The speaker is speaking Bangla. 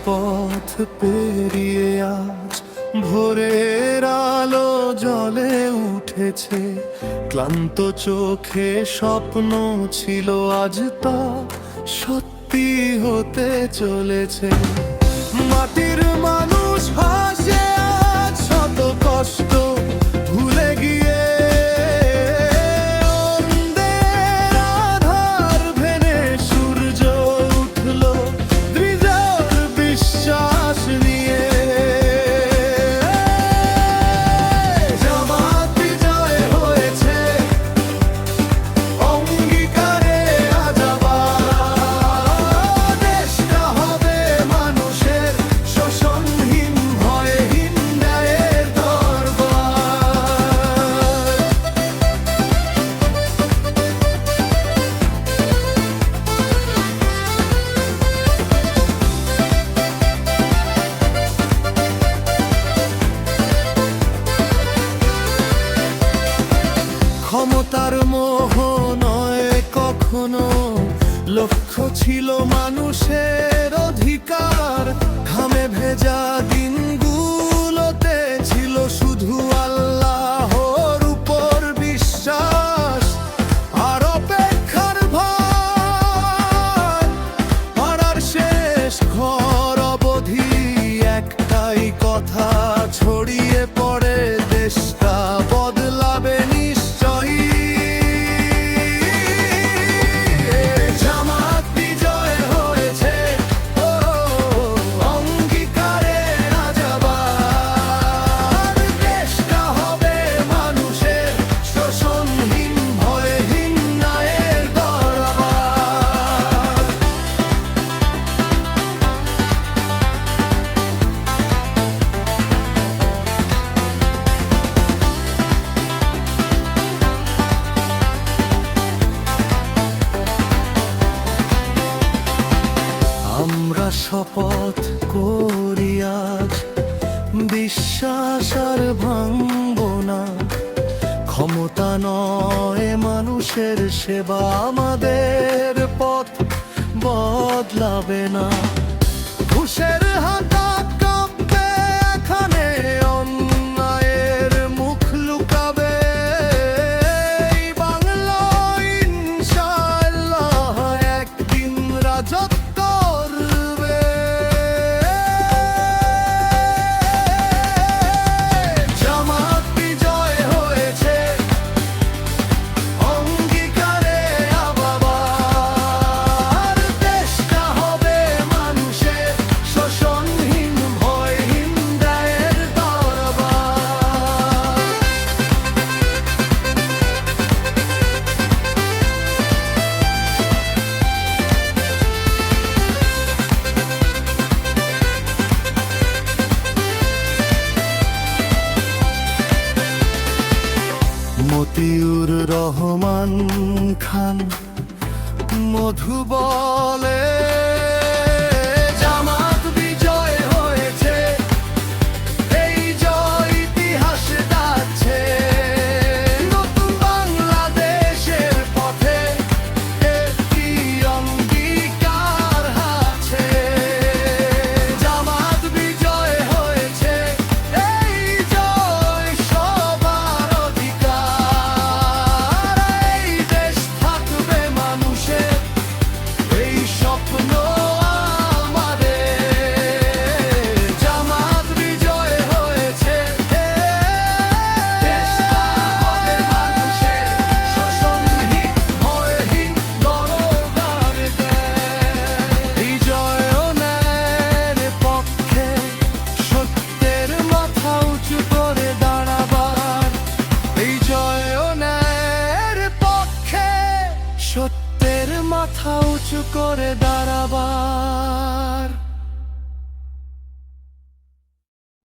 পথ পেরিয়ে আজ ভোরের আলো জ্বলে উঠেছে। ক্লান্ত চোখে স্বপ্ন ছিল আজ তা সত্যি হতে চলেছে। মাটির মানুষ হাসে আজ শত কষ্ট ভুলে গিয়ে। অন্ধের আধার ভেঙে সূর্য উঠল দৃঢ় বিশ্বাস নিয়ে। জামাত বিজয় হয়েছে, অঙ্গীকারে আজ আবার দেশটা হবে মানুষের, শোষণহীন ভয়হীন ন্যায়ের দরবার। ক্ষমতার মোহ নয় কখনো, লক্ষ্য ছিল মানুষের অধিকার। ঘামে ভেজা দিনগুলোতে ছিল শুধু আল্লাহর উপর বিশ্বাস আর অপেক্ষার ভয়। পাড়ার শেষ ঘর অবধি একটাই কথা ছড়িয়ে পড়ে, দেশটা বদলাবে নিশ্চয়ই। জামাত বিজয় হয়েছে, ও অঙ্গীকারে আজ আবার দেশটা হবে মানুষের, শোষণহীন ভয়হীন ন্যায়ের দরবার। আমরা শপথ করি আজ বিশ্বাস আর ভাঙব না। ক্ষমতা নয় মানুষের সেবা আমাদের পথ বদলাবে না। ঘুষের হাতা কাঁপবে এখানে, অন্যায়ের মুখ লুকাবে এই বাংলা ইনশাআল্লাহ একদিন রাজত্ব করবে। জামাত বিজয় হয়েছে, অঙ্গীকারে আবার দেশটা হবে মানুষের, শোষণহীন ভয়হীন ন্যায়ের দরবার। মতিউর রহমান খান মধু বলে, জামাত বিজয় হয়েছে, এই জয় ইতিহাস যাচ্ছে নতুন বাংলাদেশের পথে, একটি অঙ্গীকার আছে। জামাত বিজয় হয়েছে, এই জয় সবার অধিকার। এই দেশ থাকবে মানুষের, এই স্বপ্ন আমাদের। জামাত বিজয় হয়েছে, দেশটা হবে মানুষের, শোষণহীন ভয়হীন দরবার দেশ। এই জয় ও ন্যায়ের পক্ষে, সত্যের মাথা উঁচু করে দাঁড়াবার। এই জয় ও ন্যায়ের পক্ষে, সত্যের মাথা উঁচু করে দাঁড়াবার।